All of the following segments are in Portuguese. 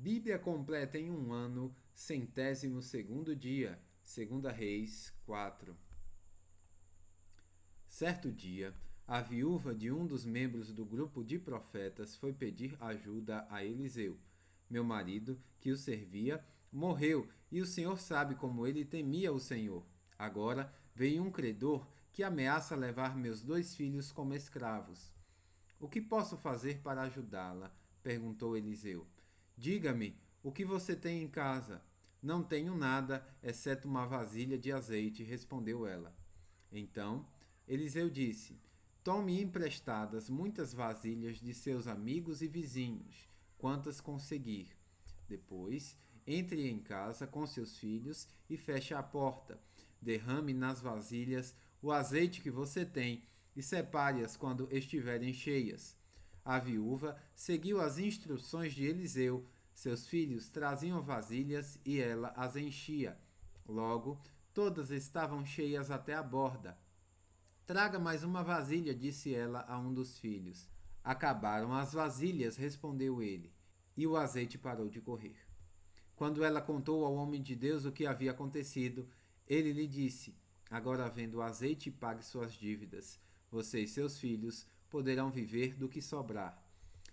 Bíblia completa em um ano, 102º dia, 2 Reis 4. Certo dia, a viúva de um dos membros do grupo de profetas foi pedir ajuda a Eliseu. Meu marido, que o servia, morreu, e o Senhor sabe como ele temia o Senhor. Agora veio um credor que ameaça levar meus 2 filhos como escravos. O que posso fazer para ajudá-la? Perguntou Eliseu. Diga-me, o que você tem em casa? Não tenho nada, exceto uma vasilha de azeite, respondeu ela. Então, Eliseu disse: Tome emprestadas muitas vasilhas de seus amigos e vizinhos, quantas conseguir. Depois, entre em casa com seus filhos e feche a porta. Derrame nas vasilhas o azeite que você tem e separe-as quando estiverem cheias. A viúva seguiu as instruções de Eliseu. Seus filhos traziam vasilhas e ela as enchia. Logo, todas estavam cheias até a borda. Traga mais uma vasilha, disse ela a um dos filhos. Acabaram as vasilhas, respondeu ele, e o azeite parou de correr. Quando ela contou ao homem de Deus o que havia acontecido, ele lhe disse: Agora venda o azeite e pague suas dívidas. Você e seus filhos poderão viver do que sobrar.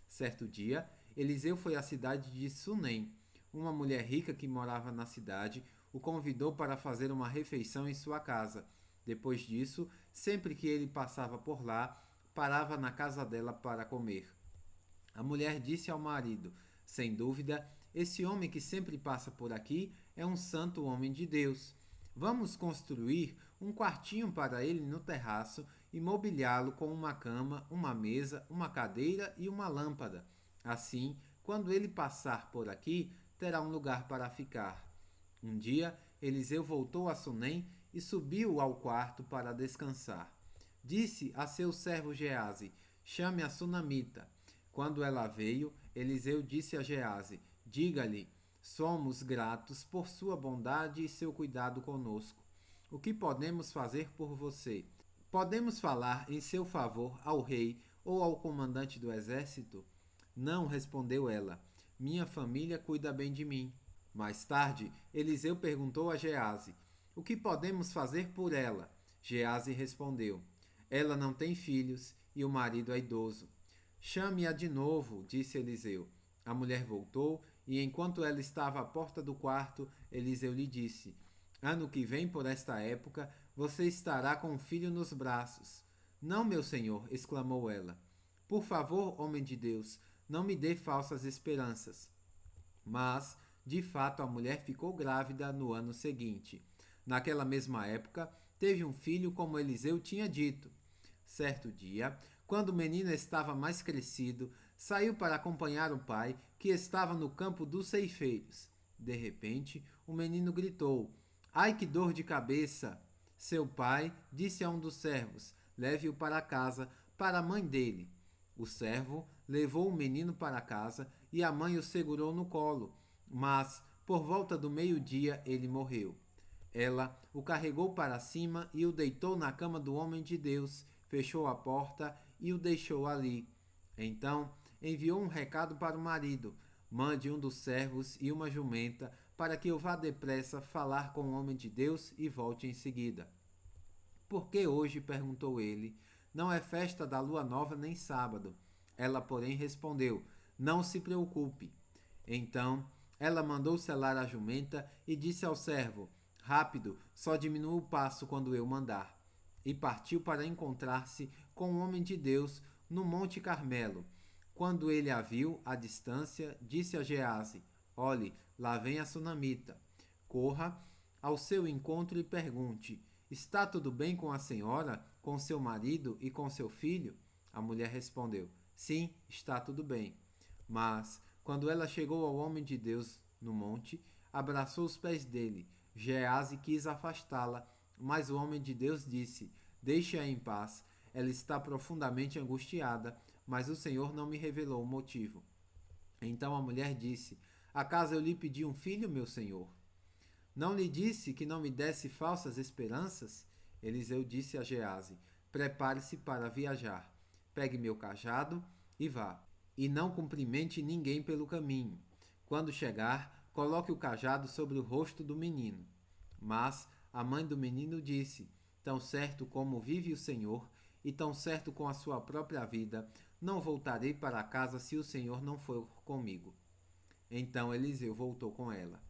Certo dia, Eliseu foi à cidade de Sunem. Uma mulher rica que morava na cidade o convidou para fazer uma refeição em sua casa. Depois disso, sempre que ele passava por lá, parava na casa dela para comer. A mulher disse ao marido: Sem dúvida, esse homem que sempre passa por aqui é um santo homem de Deus. Vamos construir um quartinho para ele no terraço e mobiliá-lo com uma cama, uma mesa, uma cadeira e uma lâmpada. Assim, quando ele passar por aqui, terá um lugar para ficar. Um dia, Eliseu voltou a Sunem e subiu ao quarto para descansar. Disse a seu servo Geazi: Chame a sunamita. Quando ela veio, Eliseu disse a Geazi: Diga-lhe: Somos gratos por sua bondade e seu cuidado conosco. O que podemos fazer por você? Podemos falar em seu favor ao rei ou ao comandante do exército? Não, respondeu ela. Minha família cuida bem de mim. Mais tarde, Eliseu perguntou a Geazi: O que podemos fazer por ela? Geazi respondeu: Ela não tem filhos e o marido é idoso. Chame-a de novo, disse Eliseu. A mulher voltou e, enquanto ela estava à porta do quarto, Eliseu lhe disse: Ano que vem, por esta época, você estará com um filho nos braços. Não, meu senhor, exclamou ela. Por favor, homem de Deus, não me dê falsas esperanças. Mas, de fato, a mulher ficou grávida no ano seguinte. Naquela mesma época, teve um filho como Eliseu tinha dito. Certo dia, quando o menino estava mais crescido, saiu para acompanhar o pai, que estava no campo dos ceifeiros. De repente, o menino gritou: Ai, que dor de cabeça! Seu pai disse a um dos servos: Leve-o para casa, para a mãe dele. O servo levou o menino para casa e a mãe o segurou no colo, mas, por volta do meio-dia, ele morreu. Ela o carregou para cima e o deitou na cama do homem de Deus, fechou a porta e o deixou ali. Então enviou um recado para o marido: Mande um dos servos e uma jumenta para que eu vá depressa falar com o homem de Deus e volte em seguida. Por que hoje? Perguntou ele. Não é festa da lua nova nem sábado. Ela, porém, respondeu: Não se preocupe. Então ela mandou selar a jumenta e disse ao servo: Rápido, só diminua o passo quando eu mandar. E partiu para encontrar-se com o homem de Deus no Monte Carmelo. Quando ele a viu à distância, disse a Geazi: Olhe, lá vem a sunamita. Corra ao seu encontro e pergunte: Está tudo bem com a senhora, com seu marido e com seu filho? A mulher respondeu: Sim, está tudo bem. Mas, quando ela chegou ao homem de Deus no monte, abraçou os pés dele. Geazi quis afastá-la, mas o homem de Deus disse: Deixe-a em paz. Ela está profundamente angustiada, mas o Senhor não me revelou o motivo. Então a mulher disse: Acaso eu lhe pedi um filho, meu senhor? Não lhe disse que não me desse falsas esperanças? Eliseu disse a Geazi: Prepare-se para viajar. Pegue meu cajado e vá. E não cumprimente ninguém pelo caminho. Quando chegar, coloque o cajado sobre o rosto do menino. Mas a mãe do menino disse: Tão certo como vive o Senhor, e tão certo com a sua própria vida, não voltarei para casa se o Senhor não for comigo. Então Eliseu voltou com ela.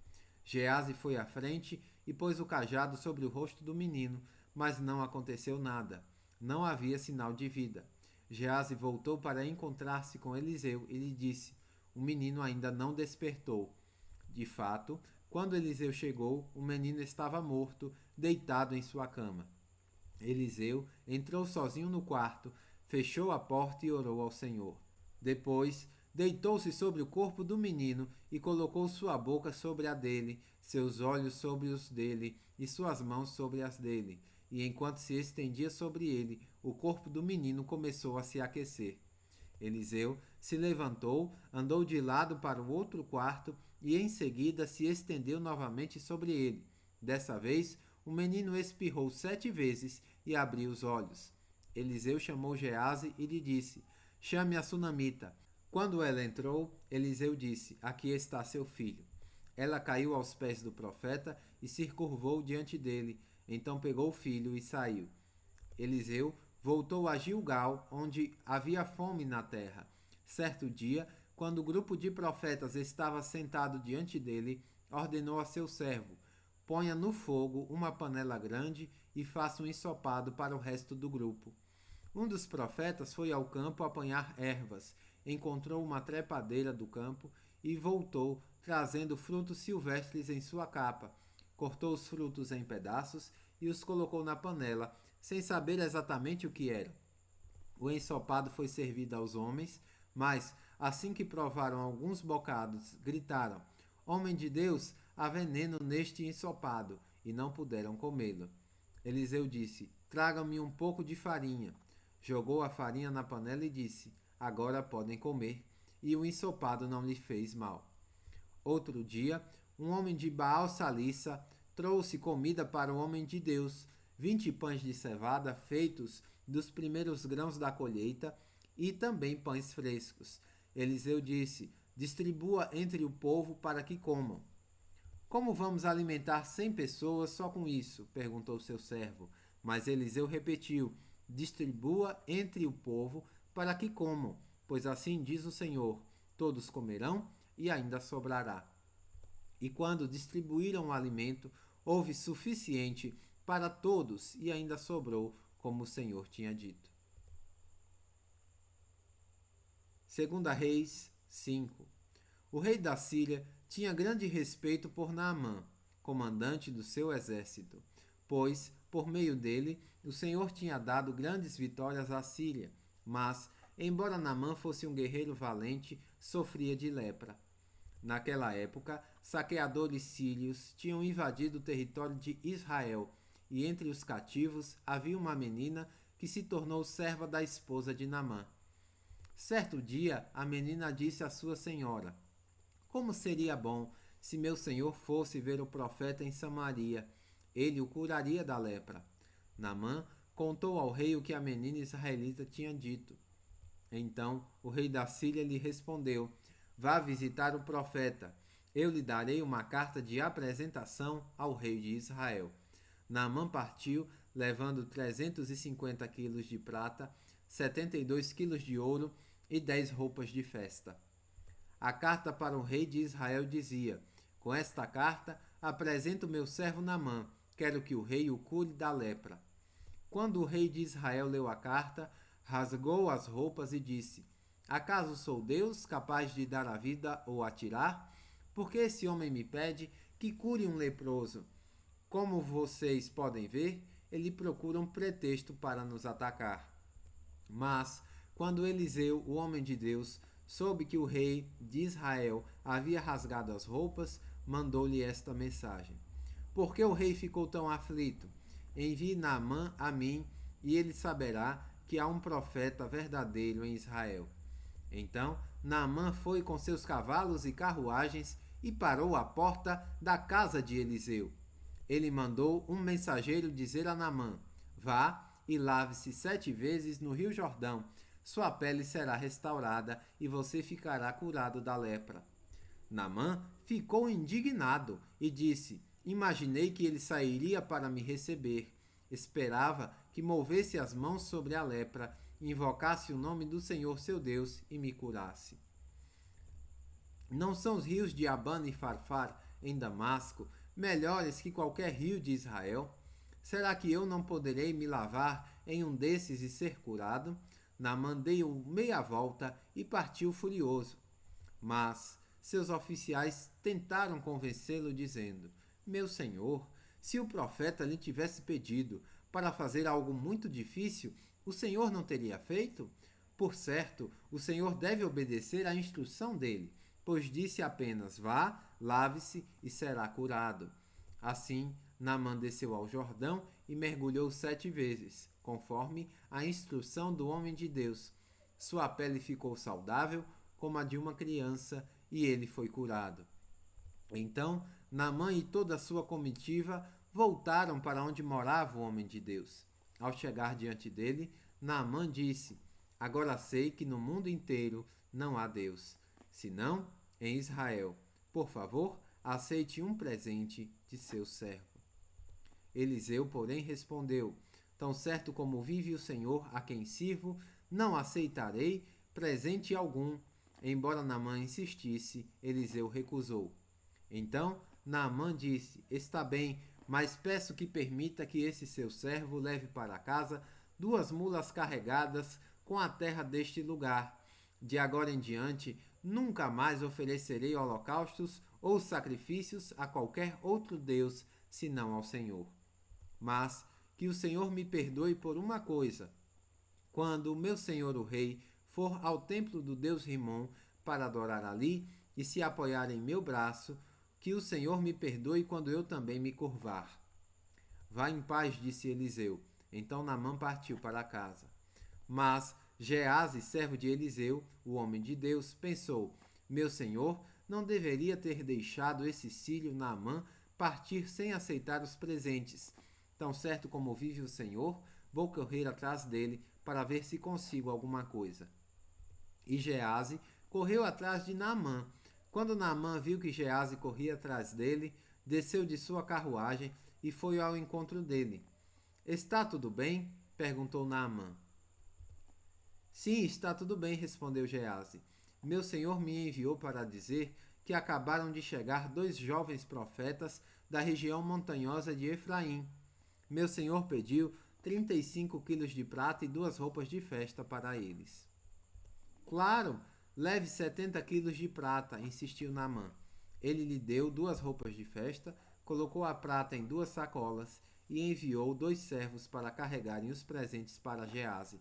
Geazi foi à frente e pôs o cajado sobre o rosto do menino, mas não aconteceu nada. Não havia sinal de vida. Geazi voltou para encontrar-se com Eliseu e lhe disse: O menino ainda não despertou. De fato, quando Eliseu chegou, o menino estava morto, deitado em sua cama. Eliseu entrou sozinho no quarto, fechou a porta e orou ao Senhor. Depois, deitou-se sobre o corpo do menino e colocou sua boca sobre a dele, seus olhos sobre os dele e suas mãos sobre as dele. E enquanto se estendia sobre ele, o corpo do menino começou a se aquecer. Eliseu se levantou, andou de lado para o outro quarto e em seguida se estendeu novamente sobre ele. Dessa vez, o menino espirrou 7 vezes e abriu os olhos. Eliseu chamou Geazi e lhe disse: Chame a sunamita. Quando ela entrou, Eliseu disse: Aqui está seu filho. Ela caiu aos pés do profeta e se curvou diante dele. Então pegou o filho e saiu. Eliseu voltou a Gilgal, onde havia fome na terra. Certo dia, quando o grupo de profetas estava sentado diante dele, ordenou a seu servo: Ponha no fogo uma panela grande e faça um ensopado para o resto do grupo. Um dos profetas foi ao campo apanhar ervas, encontrou uma trepadeira do campo e voltou, trazendo frutos silvestres em sua capa. Cortou os frutos em pedaços e os colocou na panela, sem saber exatamente o que era. O ensopado foi servido aos homens, mas, assim que provaram alguns bocados, gritaram: Homem de Deus, há veneno neste ensopado, e não puderam comê-lo. Eliseu disse: Tragam-me um pouco de farinha. Jogou a farinha na panela e disse: Agora podem comer. E o ensopado não lhe fez mal. Outro dia, um homem de Baal-Salissa trouxe comida para o homem de Deus, 20 pães de cevada feitos dos primeiros grãos da colheita e também pães frescos. Eliseu disse: Distribua entre o povo para que comam. Como vamos alimentar 100 pessoas só com isso? Perguntou seu servo. Mas Eliseu repetiu: Distribua entre o povo para que comam, pois assim diz o Senhor: todos comerão e ainda sobrará. E quando distribuíram o alimento, houve suficiente para todos e ainda sobrou, como o Senhor tinha dito. 2 Reis 5. O rei da Síria tinha grande respeito por Naamã, comandante do seu exército, pois, por meio dele, o Senhor tinha dado grandes vitórias à Síria, mas, embora Naamã fosse um guerreiro valente, sofria de lepra. Naquela época, saqueadores sírios tinham invadido o território de Israel, e entre os cativos havia uma menina que se tornou serva da esposa de Naamã. Certo dia, a menina disse à sua senhora: Como seria bom se meu senhor fosse ver o profeta em Samaria, ele o curaria da lepra. Naamã contou ao rei o que a menina israelita tinha dito. Então o rei da Síria lhe respondeu: Vá visitar o profeta. Eu lhe darei uma carta de apresentação ao rei de Israel. Naamã partiu, levando 350 quilos de prata, 72 quilos de ouro e 10 roupas de festa. A carta para o rei de Israel dizia: Com esta carta apresento meu servo Naamã. Quero que o rei o cure da lepra. Quando o rei de Israel leu a carta, rasgou as roupas e disse: Acaso sou Deus, capaz de dar a vida ou a tirar? Porque esse homem me pede que cure um leproso. Como vocês podem ver, ele procura um pretexto para nos atacar. Mas, quando Eliseu, o homem de Deus, soube que o rei de Israel havia rasgado as roupas, mandou-lhe esta mensagem: Por que o rei ficou tão aflito? Envie Naamã a mim, e ele saberá que há um profeta verdadeiro em Israel. Então Naamã foi com seus cavalos e carruagens e parou à porta da casa de Eliseu. Ele mandou um mensageiro dizer a Naamã: Vá e lave-se 7 vezes no rio Jordão. Sua pele será restaurada e você ficará curado da lepra. Naamã ficou indignado e disse: Imaginei que ele sairia para me receber. Esperava que movesse as mãos sobre a lepra, invocasse o nome do Senhor seu Deus e me curasse. Não são os rios de Abana e Farfar, em Damasco, melhores que qualquer rio de Israel? Será que eu não poderei me lavar em um desses e ser curado? Naamã deu meia volta e partiu furioso. Mas seus oficiais tentaram convencê-lo, dizendo: Meu senhor, se o profeta lhe tivesse pedido para fazer algo muito difícil, o senhor não teria feito? Por certo, o senhor deve obedecer à instrução dele, pois disse apenas: Vá, lave-se e será curado. Assim, Naamã desceu ao Jordão e mergulhou 7 vezes, conforme a instrução do homem de Deus. Sua pele ficou saudável, como a de uma criança, e ele foi curado. Então, Naamã e toda a sua comitiva voltaram para onde morava o homem de Deus. Ao chegar diante dele, Naamã disse: Agora sei que no mundo inteiro não há Deus, senão em Israel. Por favor, aceite um presente de seu servo. Eliseu, porém, respondeu: Tão certo como vive o Senhor a quem sirvo, não aceitarei presente algum. Embora Naamã insistisse, Eliseu recusou. Então Naamã disse: Está bem, mas peço que permita que esse seu servo leve para casa 2 mulas carregadas com a terra deste lugar. De agora em diante, nunca mais oferecerei holocaustos ou sacrifícios a qualquer outro Deus, senão ao Senhor. Mas que o Senhor me perdoe por uma coisa. Quando o meu senhor o rei for ao templo do Deus Rimon para adorar ali e se apoiar em meu braço, que o Senhor me perdoe quando eu também me curvar. Vá em paz, disse Eliseu. Então Naamã partiu para casa. Mas Geazi, servo de Eliseu, o homem de Deus, pensou: Meu senhor não deveria ter deixado esse sírio Naamã partir sem aceitar os presentes. Tão certo como vive o Senhor, vou correr atrás dele para ver se consigo alguma coisa. E Geazi correu atrás de Naamã. Quando Naamã viu que Geazi corria atrás dele, desceu de sua carruagem e foi ao encontro dele. Está tudo bem? Perguntou Naamã. Sim, está tudo bem, respondeu Geazi. Meu senhor me enviou para dizer que acabaram de chegar 2 jovens profetas da região montanhosa de Efraim. Meu senhor pediu 35 quilos de prata e 2 roupas de festa para eles. Claro, leve 70 quilos de prata, insistiu Naamã. Ele lhe deu 2 roupas de festa, colocou a prata em 2 sacolas e enviou 2 servos para carregarem os presentes para Geazi.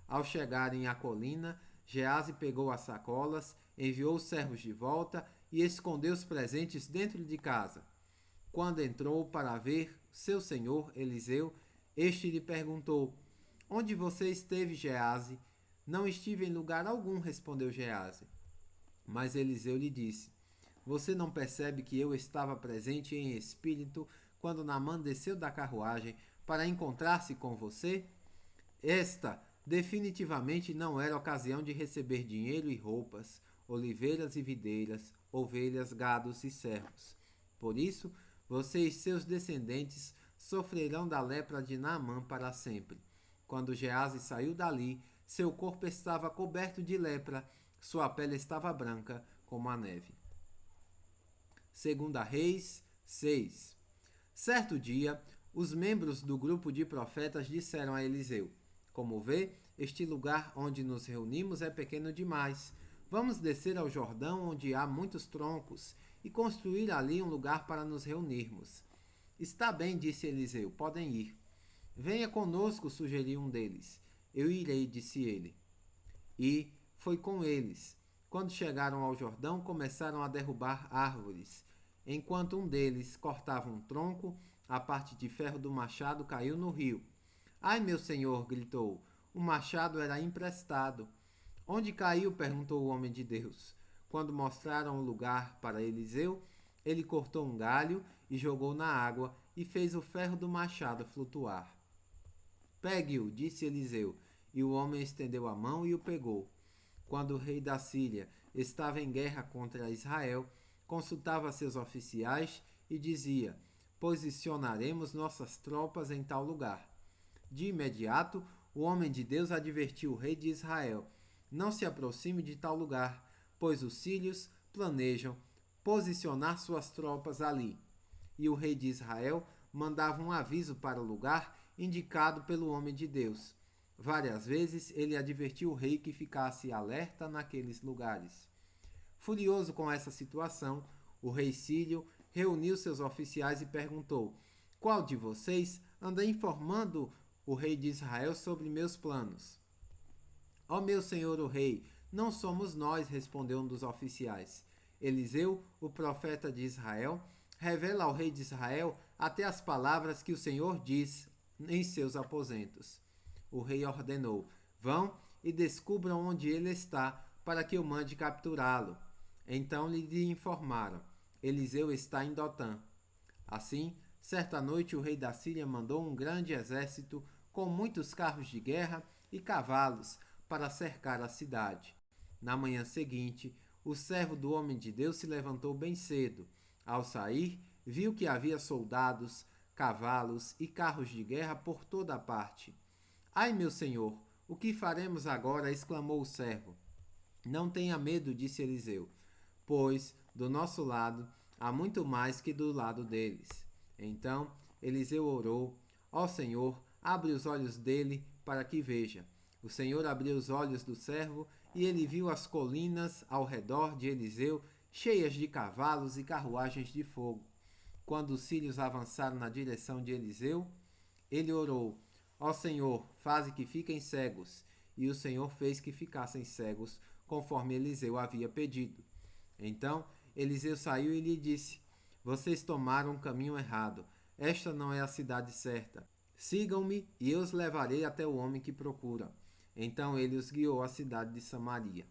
Ao chegarem à colina, Geazi pegou as sacolas, enviou os servos de volta e escondeu os presentes dentro de casa. Quando entrou para ver seu senhor Eliseu, este lhe perguntou: Onde você esteve, Geazi? Não estive em lugar algum, respondeu Geazi. Mas Eliseu lhe disse: Você não percebe que eu estava presente em espírito quando Naamã desceu da carruagem para encontrar-se com você? Esta definitivamente não era ocasião de receber dinheiro e roupas, oliveiras e videiras, ovelhas, gados e servos. Por isso, você e seus descendentes sofrerão da lepra de Naamã para sempre. Quando Geazi saiu dali, seu corpo estava coberto de lepra, sua pele estava branca como a neve. 2 Reis 6. Certo dia, os membros do grupo de profetas disseram a Eliseu: Como vê, este lugar onde nos reunimos é pequeno demais. Vamos descer ao Jordão, onde há muitos troncos, e construir ali um lugar para nos reunirmos. Está bem, disse Eliseu, podem ir. Venha conosco, sugeriu um deles. Eu irei, disse ele. E foi com eles. Quando chegaram ao Jordão, começaram a derrubar árvores. Enquanto um deles cortava um tronco, a parte de ferro do machado caiu no rio. Ai, meu senhor, gritou. O machado era emprestado. Onde caiu? Perguntou o homem de Deus. Quando mostraram o lugar para Eliseu, ele cortou um galho e jogou na água e fez o ferro do machado flutuar. Pegue-o, disse Eliseu, e o homem estendeu a mão e o pegou. Quando o rei da Síria estava em guerra contra Israel, consultava seus oficiais e dizia: posicionaremos nossas tropas em tal lugar. De imediato, o homem de Deus advertiu o rei de Israel: não se aproxime de tal lugar, pois os sírios planejam posicionar suas tropas ali. E o rei de Israel mandava um aviso para o lugar indicado pelo homem de Deus. Várias vezes ele advertiu o rei que ficasse alerta naqueles lugares. Furioso com essa situação, o rei sírio reuniu seus oficiais e perguntou: qual de vocês anda informando o rei de Israel sobre meus planos? Ó meu senhor o rei, não somos nós, respondeu um dos oficiais. Eliseu, o profeta de Israel, revela ao rei de Israel até as palavras que o Senhor diz em seus aposentos. O rei ordenou: vão e descubram onde ele está, para que eu mande capturá-lo. Então lhe informaram: Eliseu está em Dotã. Assim, certa noite o rei da Síria mandou um grande exército com muitos carros de guerra e cavalos para cercar a cidade. Na manhã seguinte, o servo do homem de Deus se levantou bem cedo. Ao sair, viu que havia soldados, cavalos e carros de guerra por toda a parte. Ai, meu senhor, o que faremos agora? Exclamou o servo. Não tenha medo, disse Eliseu, pois do nosso lado há muito mais que do lado deles. Então Eliseu orou: ó Senhor, abre os olhos dele para que veja. O Senhor abriu os olhos do servo e ele viu as colinas ao redor de Eliseu cheias de cavalos e carruagens de fogo. Quando os sírios avançaram na direção de Eliseu, ele orou: ó Senhor, faze que fiquem cegos. E o Senhor fez que ficassem cegos, conforme Eliseu havia pedido. Então Eliseu saiu e lhe disse: vocês tomaram um caminho errado. Esta não é a cidade certa. Sigam-me e eu os levarei até o homem que procura. Então ele os guiou à cidade de Samaria.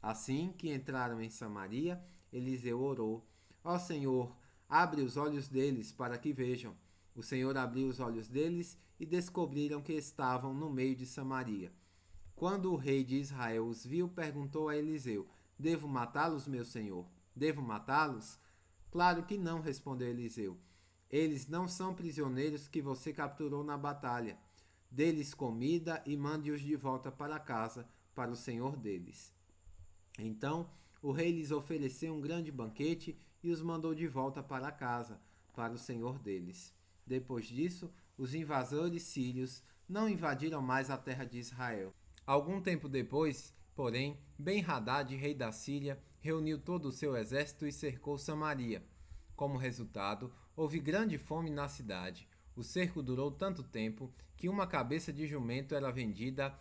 Assim que entraram em Samaria, Eliseu orou: ó Senhor, abre os olhos deles para que vejam. O Senhor abriu os olhos deles e descobriram que estavam no meio de Samaria. Quando o rei de Israel os viu, perguntou a Eliseu: devo matá-los, meu senhor? Devo matá-los? Claro que não, respondeu Eliseu. Eles não são prisioneiros que você capturou na batalha. Dê-lhes comida e mande-os de volta para casa, para o senhor deles. Então o rei lhes ofereceu um grande banquete e os mandou de volta para casa, para o senhor deles. Depois disso, os invasores sírios não invadiram mais a terra de Israel. Algum tempo depois, porém, Ben-Hadad, rei da Síria, reuniu todo o seu exército e cercou Samaria. Como resultado, houve grande fome na cidade. O cerco durou tanto tempo que uma cabeça de jumento era vendida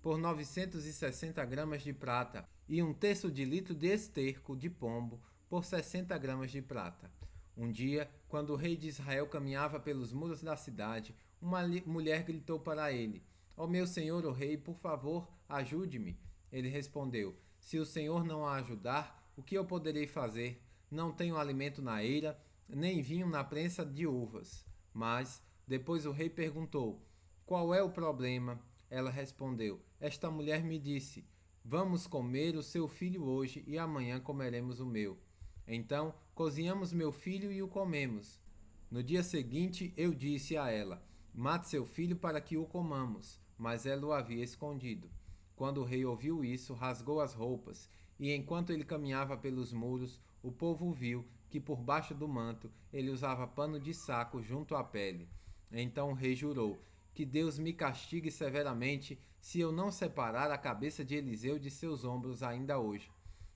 por 960 gramas de prata e um terço de litro de esterco de pombo por 60 gramas de prata. Um dia, quando o rei de Israel caminhava pelos muros da cidade, uma mulher gritou para ele: ó meu senhor o rei, por favor, ajude-me. Ele respondeu: se o senhor não a ajudar, o que eu poderei fazer? Não tenho alimento na eira, nem vinho na prensa de uvas. Mas depois o rei perguntou: qual é o problema? Ela respondeu: esta mulher me disse: vamos comer o seu filho hoje e amanhã comeremos o meu. Então cozinhamos meu filho e o comemos. No dia seguinte eu disse a ela: mate seu filho para que o comamos. Mas ela o havia escondido. Quando o rei ouviu isso, rasgou as roupas, e enquanto ele caminhava pelos muros, o povo viu que por baixo do manto ele usava pano de saco junto à pele. Então o rei jurou: que Deus me castigue severamente se eu não separar a cabeça de Eliseu de seus ombros ainda hoje.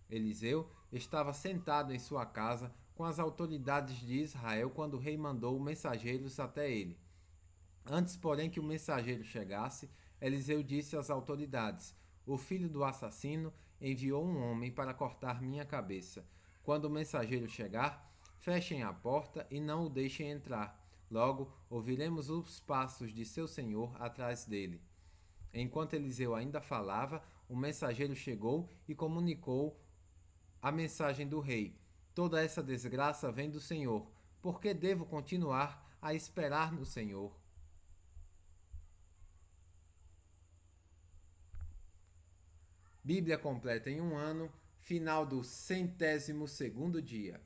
Eliseu estava sentado em sua casa com as autoridades de Israel quando o rei mandou mensageiros até ele. Antes, porém, que o mensageiro chegasse, Eliseu disse às autoridades: o filho do assassino enviou um homem para cortar minha cabeça. Quando o mensageiro chegar, fechem a porta e não o deixem entrar. Logo, ouviremos os passos de seu senhor atrás dele. Enquanto Eliseu ainda falava, o mensageiro chegou e comunicou a mensagem do rei: toda essa desgraça vem do Senhor. Por que devo continuar a esperar no Senhor? Bíblia completa em um ano, Final do 102º dia.